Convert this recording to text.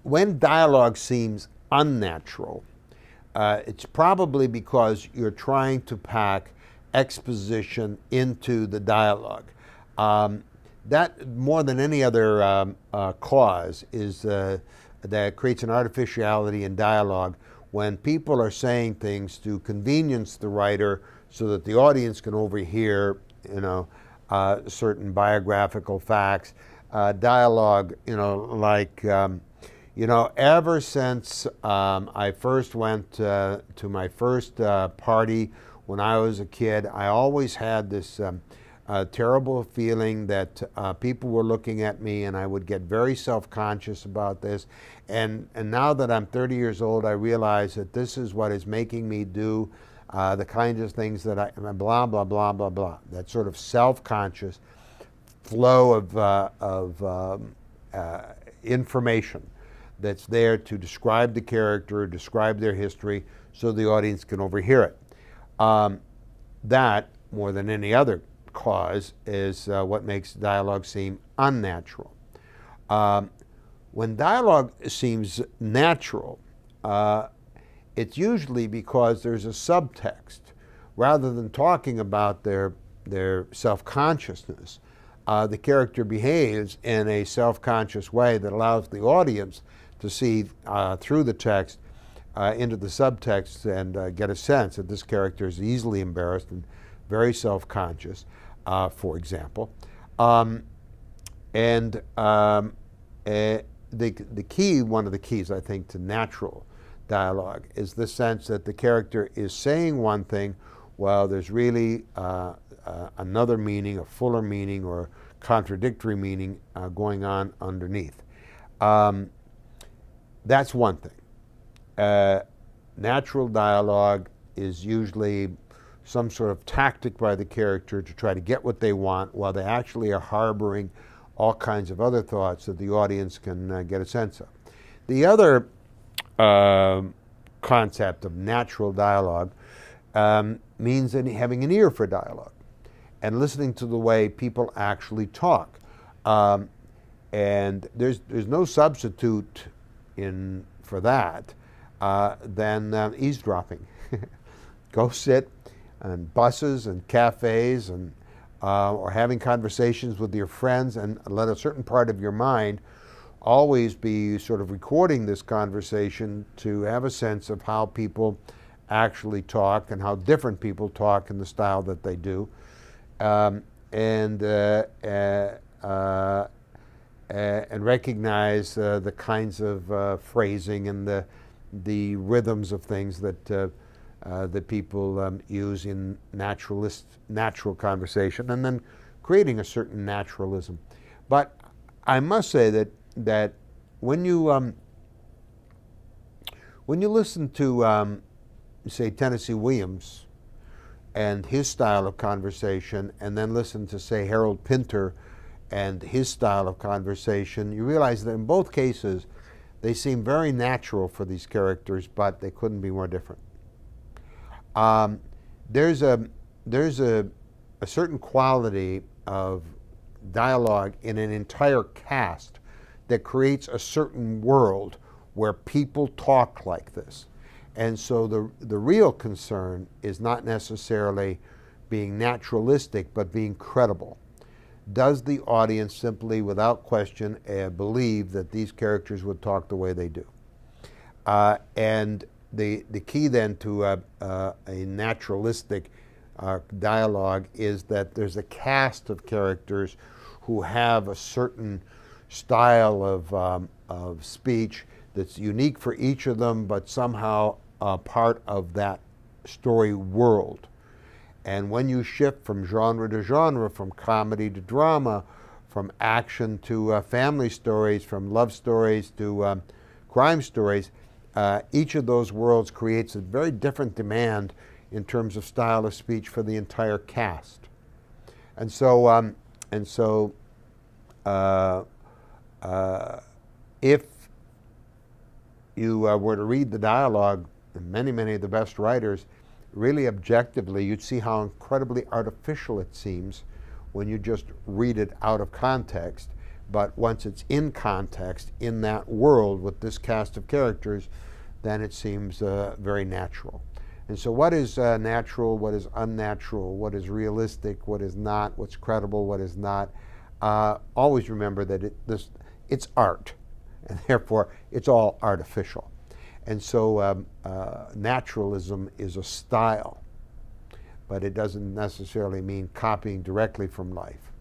When dialogue seems unnatural, it's probably because you're trying to pack exposition into the dialogue. That, more than any other cause, is that creates an artificiality in dialogue when people are saying things to convenience the writer so that the audience can overhear, certain biographical facts. Dialogue, like, ever since I first went to my first party when I was a kid, I always had this terrible feeling that people were looking at me, and I would get very self-conscious about this. And now that I'm 30 years old, I realize that this is what is making me do the kinds of things that I, blah, blah, blah, blah, blah. That sort of self-conscious flow of information that's there to describe the character, describe their history, so the audience can overhear it. That, more than any other cause, is what makes dialogue seem unnatural. When dialogue seems natural, it's usually because there's a subtext. Rather than talking about their self-consciousness, the character behaves in a self-conscious way that allows the audience to see through the text into the subtext and get a sense that this character is easily embarrassed and very self-conscious, for example. The key, one of the keys, I think, to natural dialogue is the sense that the character is saying one thing while there's really another meaning, a fuller meaning or contradictory meaning going on underneath. That's one thing. Natural dialogue is usually some sort of tactic by the character to try to get what they want while they actually are harboring all kinds of other thoughts that the audience can get a sense of. The other concept of natural dialogue means having an ear for dialogue and listening to the way people actually talk. And there's no substitute for that than eavesdropping. Go sit on buses and cafes and or having conversations with your friends, and let a certain part of your mind always be sort of recording this conversation to have a sense of how people actually talk and how different people talk in the style that they do, and recognize the kinds of phrasing and the rhythms of things that that people use in natural conversation, and then creating a certain naturalism. But I must say that when you listen to say Tennessee Williams and his style of conversation, and then listen to, say, Harold Pinter and his style of conversation, you realize that in both cases they seem very natural for these characters, but they couldn't be more different. There's a certain quality of dialogue in an entire cast that creates a certain world where people talk like this. And so the real concern is not necessarily being naturalistic, but being credible. Does the audience simply, without question, believe that these characters would talk the way they do? And the key then to a naturalistic dialogue is that there's a cast of characters who have a certain style of speech that's unique for each of them, but somehow part of that story world. And when you shift from genre to genre, from comedy to drama, from action to family stories, from love stories to crime stories, each of those worlds creates a very different demand in terms of style of speech for the entire cast. And so if you were to read the dialogue, and many of the best writers, really objectively, you'd see how incredibly artificial it seems when you just read it out of context. But once it's in context, in that world with this cast of characters, then it seems very natural. And so what is natural, what is unnatural, what is realistic, what is not, what's credible, what is not? Always remember that it's art, and therefore it's all artificial. And so naturalism is a style, but it doesn't necessarily mean copying directly from life.